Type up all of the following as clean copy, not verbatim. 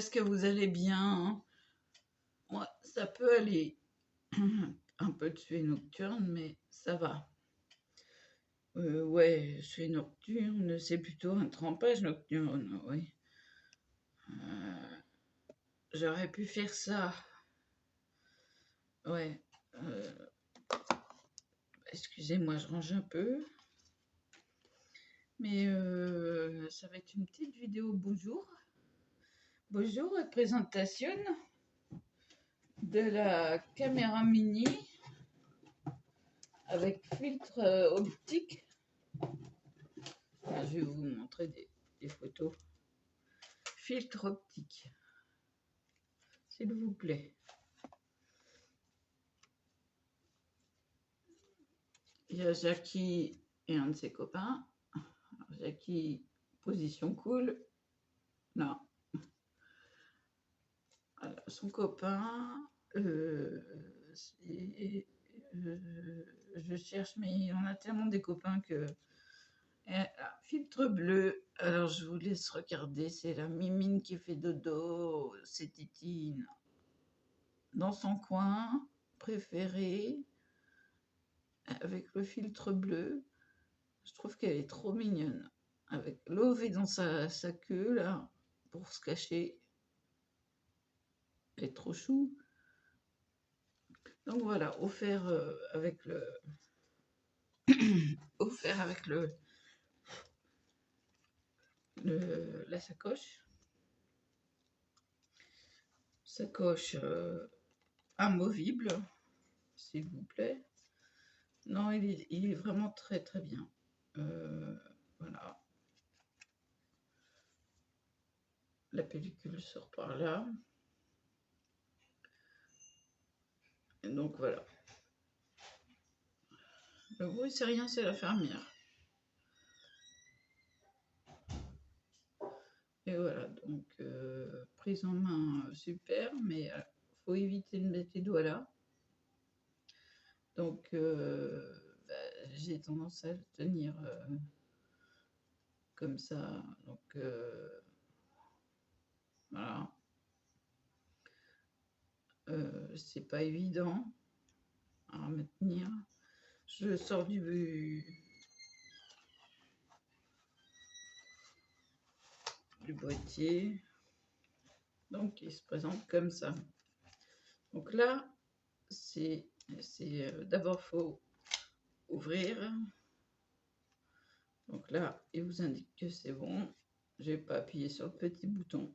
est-ce que vous allez bien, hein? Moi, ça peut aller. Un peu de suée nocturne, mais ça va. Ouais, suée nocturne, c'est plutôt un trempage nocturne, oui. J'aurais pu faire ça. Ouais. Excusez-moi, je range un peu. Mais ça va être une petite vidéo. Bonjour. Bonjour, présentation de la caméra mini avec filtre optique. Je vais vous montrer des photos. Filtre optique, s'il vous plaît. Il y a Jackie et un de ses copains. Alors, Jackie, position cool. Non. Alors, son copain, je cherche, mais on a tellement des copains que... filtre bleu. Alors, je vous laisse regarder. C'est la mimine qui fait dodo. C'est Titine. Dans son coin préféré, avec le filtre bleu. Je trouve qu'elle est trop mignonne. Avec l'OV dans sa queue, là, pour se cacher. Elle est trop chou. Donc voilà, offert avec le... offert avec la sacoche. Sacoche amovible, s'il vous plaît. Non, il est vraiment très très bien. Voilà. La pellicule sort par là. Et donc voilà. Le bruit, c'est rien, c'est la fermière. Et voilà, donc prise en main super, mais faut éviter de mettre les doigts là. Donc j'ai tendance à le tenir comme ça. Donc voilà. C'est pas évident à maintenir. Je sors du boîtier. Donc il se présente comme ça. Donc là, c'est d'abord faut ouvrir. Donc là, il vous indique que c'est bon. Je vais pas appuyer sur le petit bouton.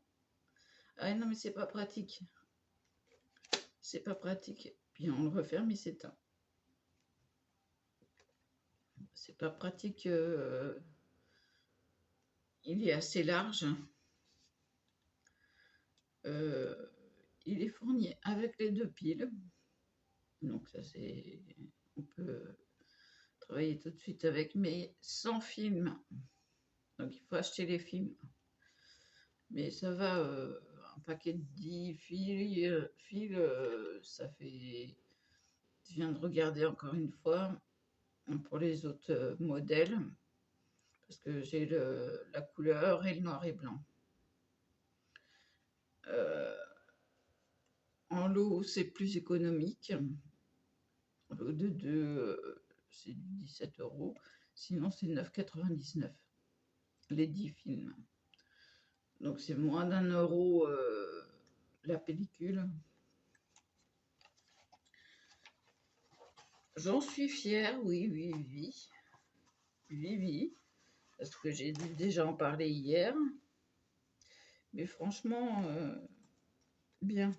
Ah non, mais c'est pas pratique. C'est pas pratique. Puis on le referme, il s'éteint. C'est pas pratique. Il est assez large. Il est fourni avec les deux piles. Donc ça c'est... On peut travailler tout de suite avec, mais sans film. Donc il faut acheter les films. Mais ça va, un paquet de 10 fils, ça fait... Je viens de regarder encore une fois pour les autres modèles, parce que j'ai la couleur et le noir et blanc. En lot, c'est plus économique. Lot de 2, c'est 17 €. Sinon, c'est 9,99 €, les 10 films. Donc, c'est moins d'1 € la pellicule. J'en suis fière, oui. Parce que j'ai dû déjà en parler hier. Mais franchement, bien.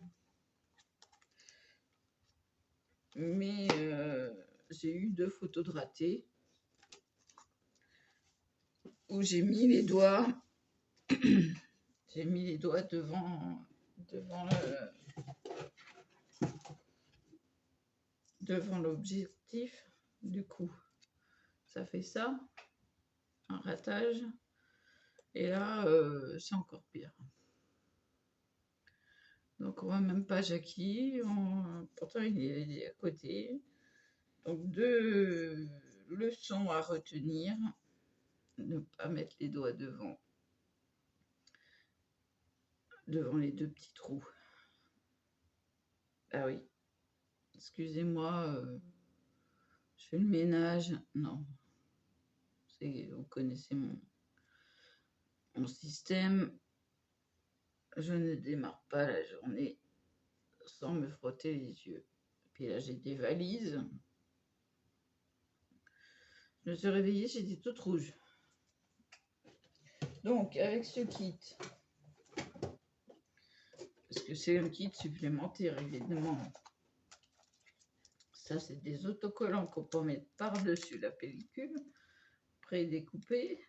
Mais j'ai eu 2 photos de ratés où j'ai mis les doigts devant l'objectif. Du coup, ça fait ça, un ratage. Et là, c'est encore pire. Donc, on voit même pas Jackie. Pourtant, il est à côté. Donc, 2 leçons à retenir. Ne pas mettre les doigts devant devant les deux petits trous. Ah oui, excusez-moi, je fais le ménage. Non, vous connaissez mon système. Je ne démarre pas la journée sans me frotter les yeux. Puis là, j'ai des valises. Je me suis réveillée, j'étais toute rouge. Donc, avec ce kit, parce que c'est un kit supplémentaire, évidemment. Ça, c'est des autocollants qu'on peut mettre par-dessus la pellicule, pré-découpés.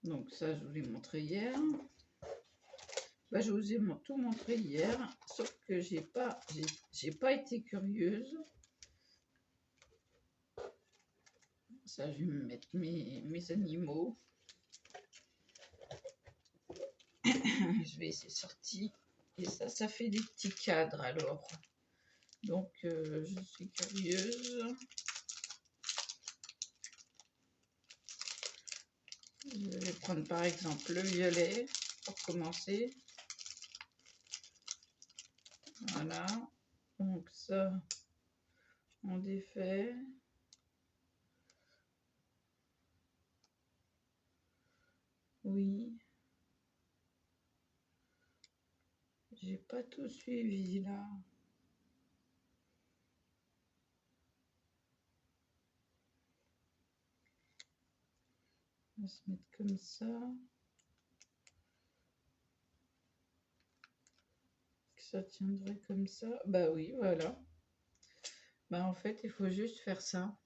Donc ça, je vous l'ai montré hier. Bah, je vous ai tout montré hier, sauf que j'ai pas été curieuse. Ça, je vais me mettre mes animaux. Je vais essayer sorti. Et ça fait des petits cadres alors. Donc, je suis curieuse. Je vais prendre par exemple le violet pour commencer. Voilà. Donc ça, on défait. Oui. J'ai pas tout suivi là. On va se mettre comme ça. Que ça tiendrait comme ça. Bah oui, voilà. Bah en fait, il faut juste faire ça.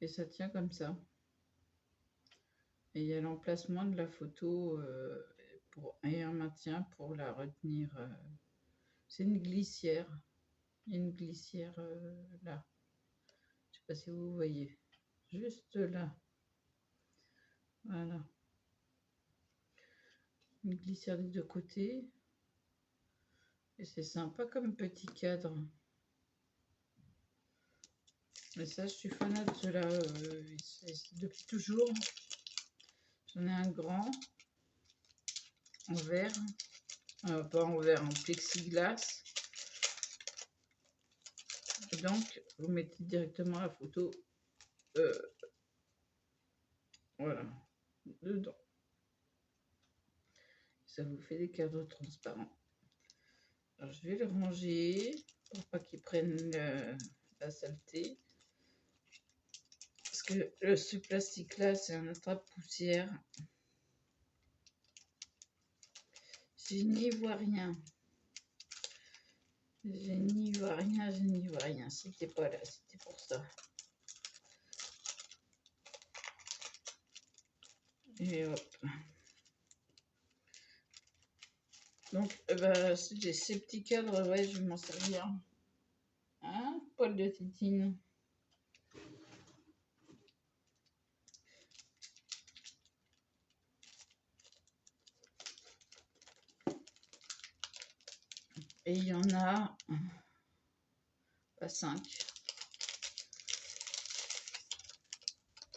Et ça tient comme ça. Et il y a l'emplacement de la photo et un maintien pour la retenir. C'est une glissière. Il y a une glissière là. Je sais pas si vous voyez. Juste là. Voilà. Une glissière des deux côtés. Et c'est sympa comme petit cadre. Mais ça, je suis fanat de cela depuis toujours. J'en ai un grand en verre. Pas en verre, en plexiglas. Et donc, vous mettez directement la photo voilà, dedans. Ça vous fait des cadres transparents. Alors, je vais le ranger pour pas qu'il prenne la saleté. Parce que ce plastique-là, c'est un attrape-poussière. Je n'y vois rien. Je n'y vois rien, je n'y vois rien. C'était pas là, c'était pour ça. Et hop. Donc, ces petits cadres, ouais, je vais m'en servir. Hein, poil de tétine. Et il y en a pas 5.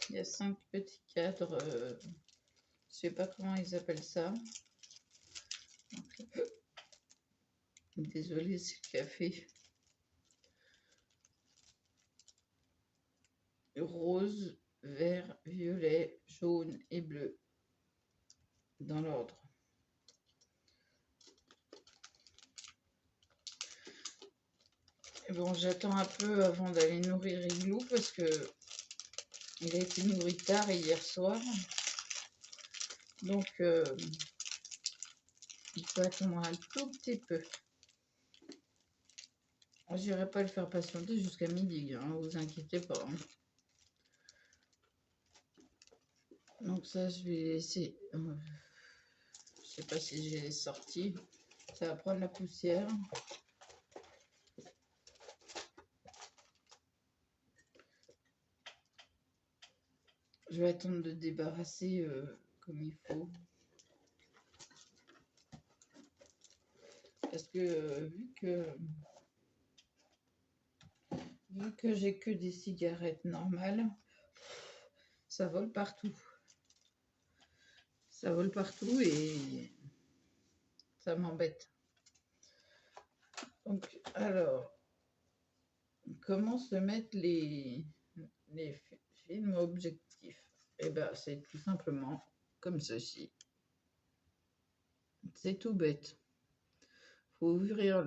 Il y a 5 petits cadres. Je sais pas comment ils appellent ça. Désolée, c'est le café. Rose, vert, violet, jaune et bleu. Dans l'ordre. Bon, j'attends un peu avant d'aller nourrir Igloo parce que il a été nourri tard hier soir. Donc, il faut attendre un tout petit peu. Je n'irai pas le faire patienter jusqu'à midi, hein, vous inquiétez pas. Hein. Donc ça, je vais laisser. Je sais pas si j'ai sorti. Ça va prendre la poussière. Je vais attendre de débarrasser comme il faut. Parce que vu que j'ai que des cigarettes normales, ça vole partout. ça vole partout et ça m'embête. Donc, alors, comment se mettre les films objectifs? Eh bien, c'est tout simplement comme ceci. C'est tout bête. Il faut ouvrir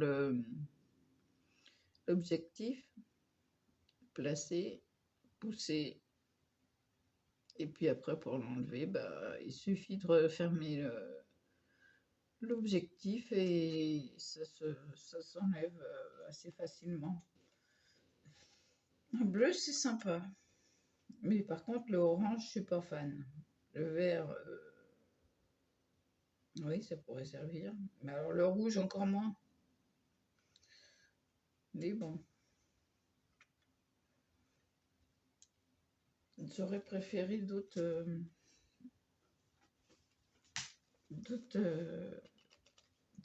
l'objectif, placer, pousser. Et puis après, pour l'enlever, bah, il suffit de refermer l'objectif et ça s'enlève assez facilement. Le bleu, c'est sympa. Mais par contre, le orange, je suis pas fan. Le vert, oui, ça pourrait servir. Mais alors le rouge, encore moins. Mais bon. J'aurais préféré d'autres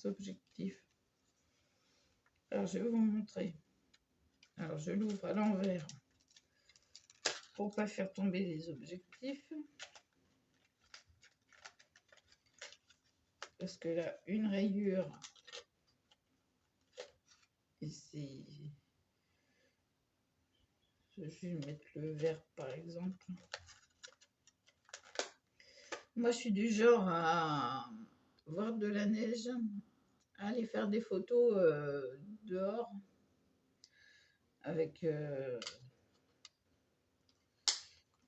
objectifs. Alors, je vais vous montrer. Alors, je l'ouvre à l'envers pour pas faire tomber les objectifs. Parce que là, une rayure ici. Je vais mettre le vert par exemple. Moi, je suis du genre à voir de la neige, à aller faire des photos dehors avec.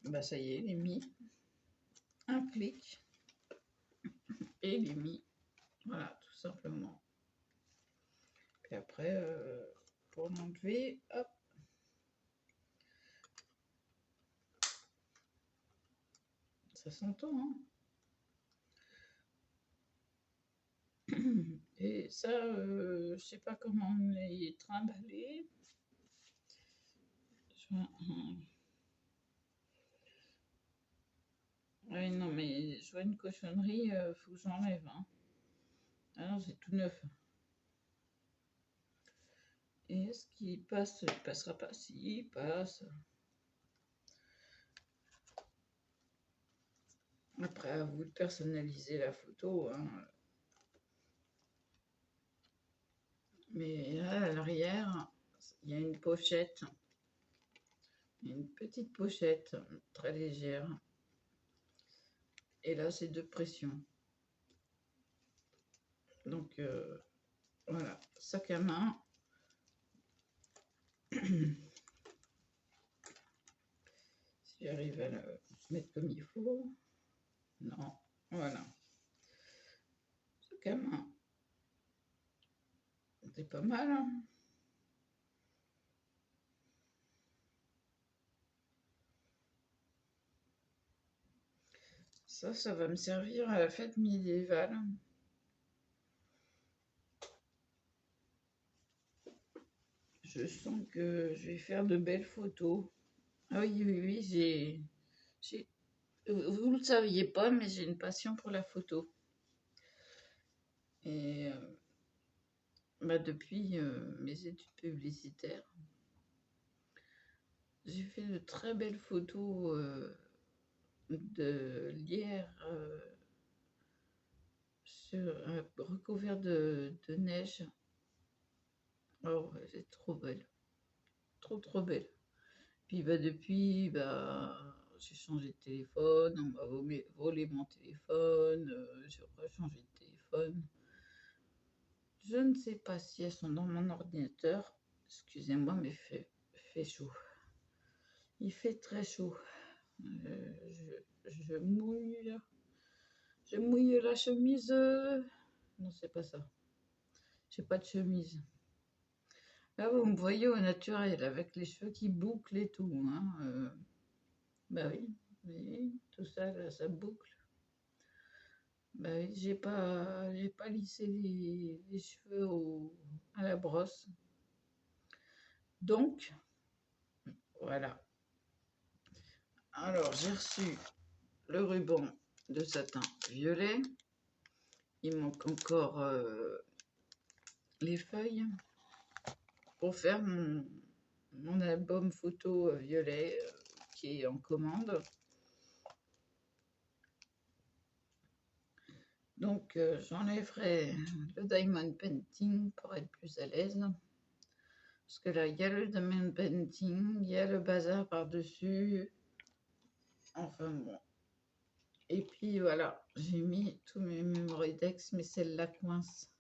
Bah, ça y est, il est mis. Un clic et il est mis. Voilà, tout simplement. Et après, pour l'enlever, hop. Ça s'entend, hein. Et ça, je sais pas comment les trimballer. Oui, non, mais je vois une cochonnerie, faut que j'enlève. Hein. Ah non, c'est tout neuf. Et est-ce qu'il passe? Il passera pas. Si, il passe. Après, à vous de personnaliser la photo. Hein. Mais là, à l'arrière, il y a une pochette. Une petite pochette très légère. Et là, c'est de pression. Donc, voilà, sac à main. Si j'arrive à le mettre comme il faut. Non, voilà. Sac à main. C'est pas mal, hein. Ça va me servir à la fête médiévale. Je sens que je vais faire de belles photos. Ah oui, oui, oui, vous ne le saviez pas, mais j'ai une passion pour la photo. Et bah, depuis mes études publicitaires, j'ai fait de très belles photos de lierre recouvert de neige. Oh, c'est trop belle. Trop belle. Puis bah, depuis, bah, j'ai changé de téléphone, on m'a volé mon téléphone, j'ai rechangé de téléphone. Je ne sais pas si elles sont dans mon ordinateur. Excusez-moi, mais fait chaud. Il fait très chaud. Je mouille. Je mouille la chemise. Non, c'est pas ça. J'ai pas de chemise. Là, vous me voyez au naturel, avec les cheveux qui bouclent et tout. Hein, bah oui, tout ça, là, ça boucle. Bah oui, j'ai pas lissé les cheveux à la brosse. Donc, voilà. Alors, j'ai reçu le ruban de satin violet. Il manque encore les feuilles pour faire mon album photo violet qui est en commande. Donc, j'enlèverai le diamond painting pour être plus à l'aise. Parce que là, il y a le diamond painting, il y a le bazar par-dessus. Enfin bon. Et puis voilà, j'ai mis tous mes memory decks, mais celle-là coince.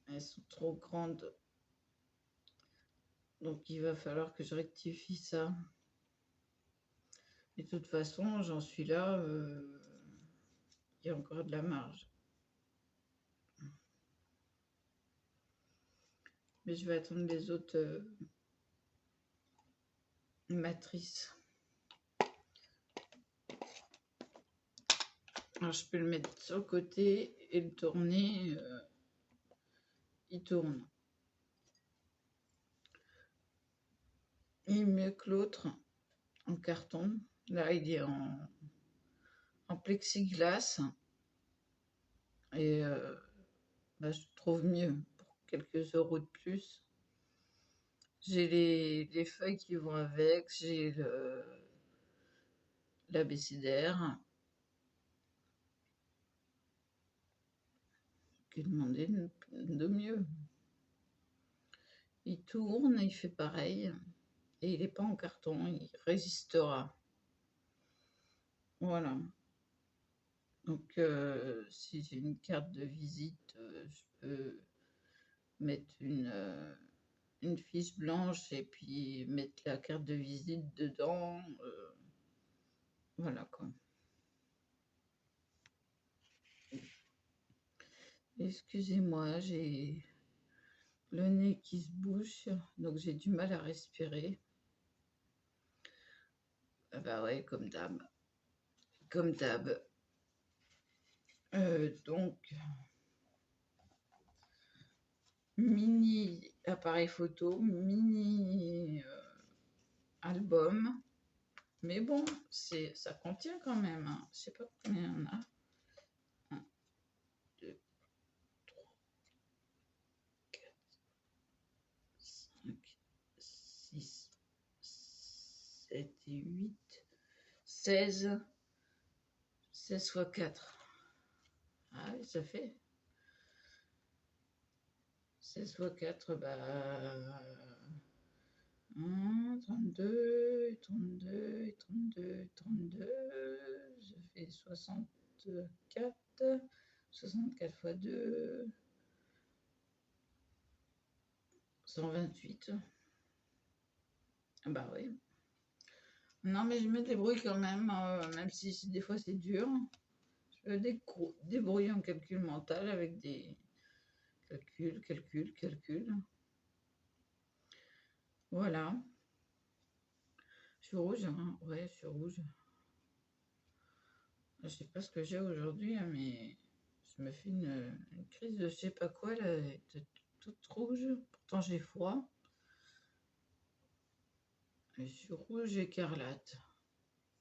Elles sont trop grandes. Donc, il va falloir que je rectifie ça. Et de toute façon, j'en suis là. Il y a encore de la marge. Mais je vais attendre les autres matrices. Alors, je peux le mettre sur le côté et le tourner. Il tourne. Et mieux que l'autre en carton. Là, il est en plexiglas. Et bah, je trouve mieux pour quelques euros de plus. J'ai les feuilles qui vont avec. J'ai l'abécédaire. Que demander de mieux? Il tourne, il fait pareil. Et il n'est pas en carton, il résistera. Voilà. Donc, si j'ai une carte de visite, je peux mettre une fiche blanche et puis mettre la carte de visite dedans. Voilà quoi. Excusez-moi, j'ai le nez qui se bouche, donc j'ai du mal à respirer. Ah bah ouais, comme d'hab. Comme d'hab. Donc, mini appareil photo, mini album. Mais bon, ça contient quand même. Hein. Je sais pas combien il y en a. 1, 2, 3, 4, 5, 6, 7 et 8, 16. 16 fois 4. Ah oui, ça fait 16 fois 4, bah 1, 32, 32, 32, 32, ça fait 64, 64 fois 2, 128. Ah bah oui. Non mais je me débrouille quand même, même si des fois c'est dur. Je me débrouille en calcul mental avec des calculs. Voilà. Je suis rouge, hein. Ouais, je suis rouge. Je sais pas ce que j'ai aujourd'hui, hein, mais je me fais une crise de je sais pas quoi, là, toute rouge. Pourtant, j'ai froid. Et je suis rouge écarlate.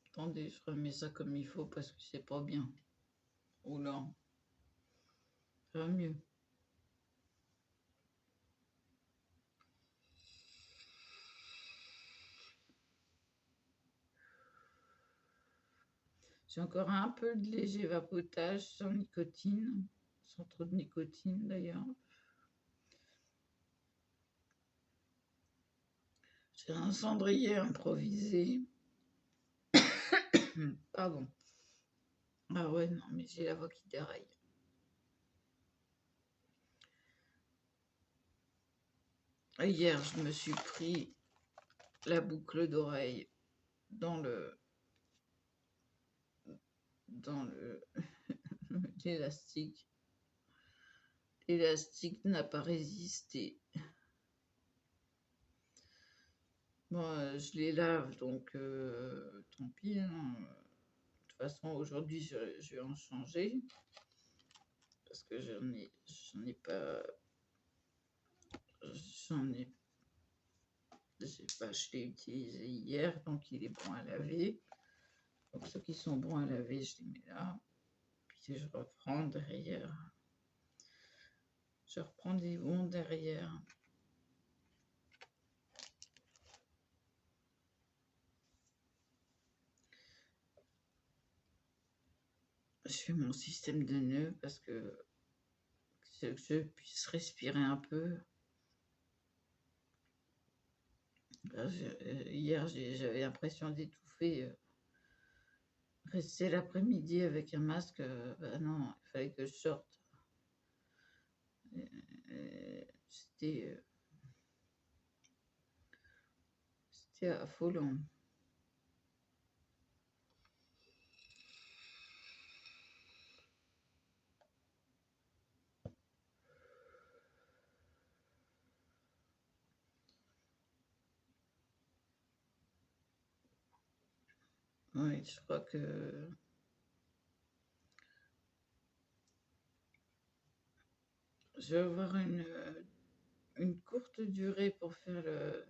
Attendez, je remets ça comme il faut parce que c'est pas bien. Oula, ça va mieux. J'ai encore un peu de léger vapotage sans nicotine, sans trop de nicotine d'ailleurs. J'ai un cendrier improvisé. Pardon. Ah ouais, non, mais j'ai la voix qui déraille. Hier, je me suis pris la boucle d'oreille dans l'élastique. L'élastique n'a pas résisté. Bon, je les lave, donc tant pis. Hein. De toute façon, aujourd'hui, je vais en changer. Parce que j'en ai pas... Je l'ai utilisé hier, donc il est bon à laver. Donc ceux qui sont bons à laver, je les mets là. Puis je reprends derrière. Je reprends des bons derrière. je fais mon système de nœuds parce que je puisse respirer un peu. Hier, j'avais l'impression d'étouffer. Rester l'après-midi avec un masque, bah non, il fallait que je sorte. C'était affolant. Oui, je crois que je vais avoir une courte durée pour faire le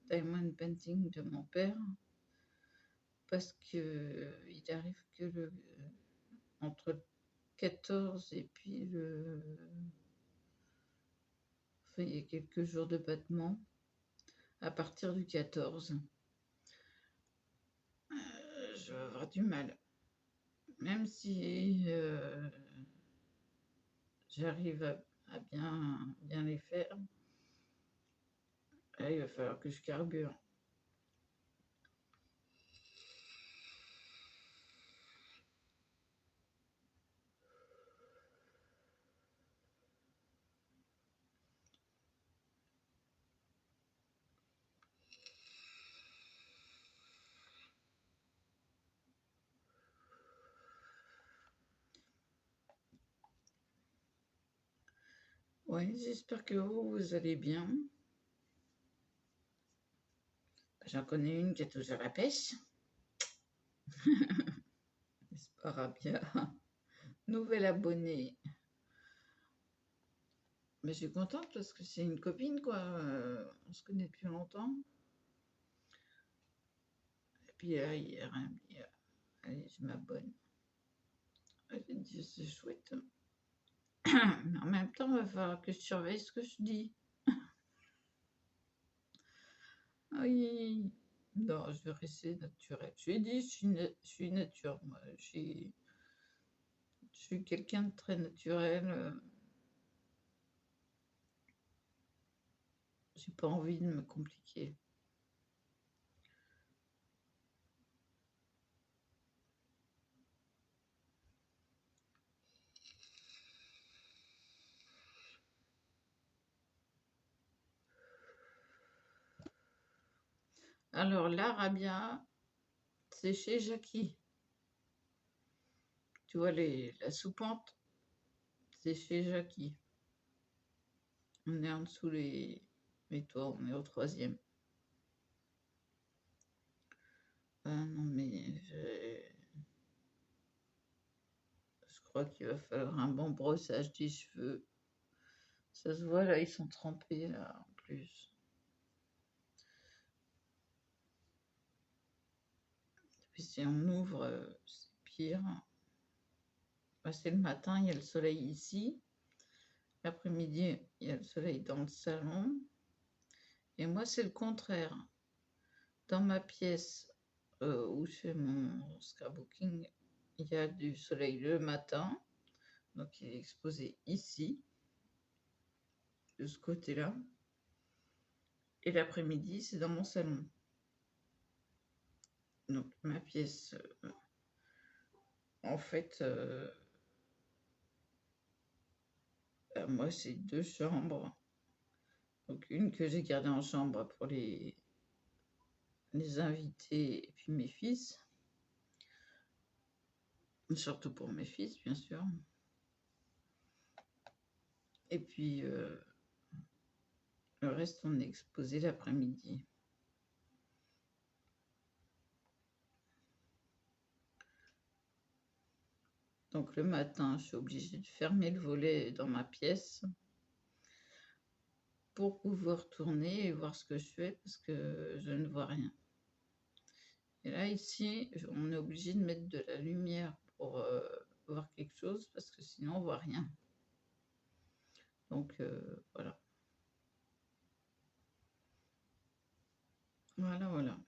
diamond painting de mon père parce que il arrive que entre le 14 et puis enfin, il y a quelques jours de battement. À partir du 14, je vais avoir du mal. Même si j'arrive à bien les faire, là, il va falloir que je carbure. Ouais, j'espère que vous allez bien. J'en connais une qui est toujours à la pêche. C'est pas Rabia. Nouvel abonné. Mais je suis contente parce que c'est une copine, quoi. On se connaît depuis longtemps. Et puis hier, elle me dit, allez, je m'abonne. J'ai dit, c'est chouette. Mais en même temps, il va falloir que je surveille ce que je dis. Ah oui. Non, je vais rester naturelle. Je lui ai dit, je suis nature, moi. Je suis quelqu'un de très naturel. J'ai pas envie de me compliquer. Alors, l'Arabia, c'est chez Jackie. Tu vois, la soupente, c'est chez Jackie. On est en dessous les toits, on est au 3e. Ah non, mais je crois qu'il va falloir un bon brossage des cheveux. Ça se voit là, ils sont trempés là en plus. Puis si on ouvre, c'est pire. Bah, c'est le matin, il y a le soleil ici. L'après-midi, il y a le soleil dans le salon. Et moi, c'est le contraire. Dans ma pièce où je fais mon scrapbooking, il y a du soleil le matin. Donc, il est exposé ici, de ce côté-là. Et l'après-midi, c'est dans mon salon. Donc, ma pièce, en fait, moi, c'est 2 chambres. Donc, une que j'ai gardée en chambre pour les invités et puis mes fils. Surtout pour mes fils, bien sûr. Et puis, le reste, on est exposé l'après-midi. Donc, le matin, je suis obligée de fermer le volet dans ma pièce pour pouvoir tourner et voir ce que je fais parce que je ne vois rien. Et là, ici, on est obligé de mettre de la lumière pour voir quelque chose parce que sinon, on voit rien. Donc, voilà. Voilà, voilà.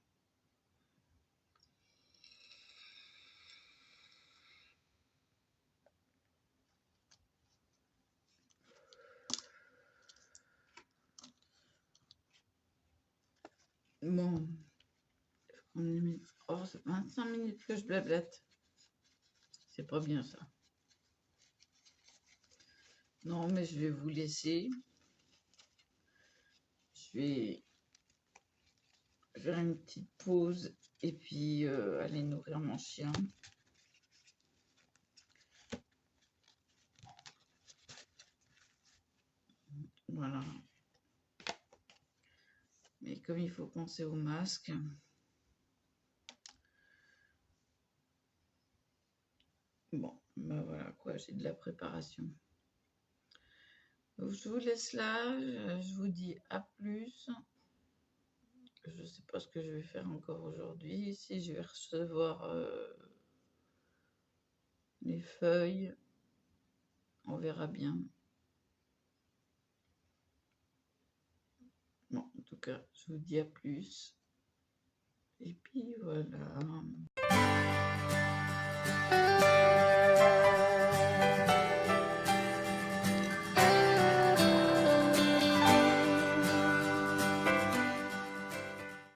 Bon, oh, c'est 25 minutes que je blablate. C'est pas bien ça. Non, mais je vais vous laisser. Je vais faire une petite pause et puis aller nourrir mon chien. Voilà. Mais comme il faut penser au masque, bon, ben voilà quoi, j'ai de la préparation. Donc, je vous laisse là, je vous dis à plus. Je ne sais pas ce que je vais faire encore aujourd'hui, si je vais recevoir les feuilles, on verra bien. Bon, en tout cas, je vous dis à plus. Et puis voilà.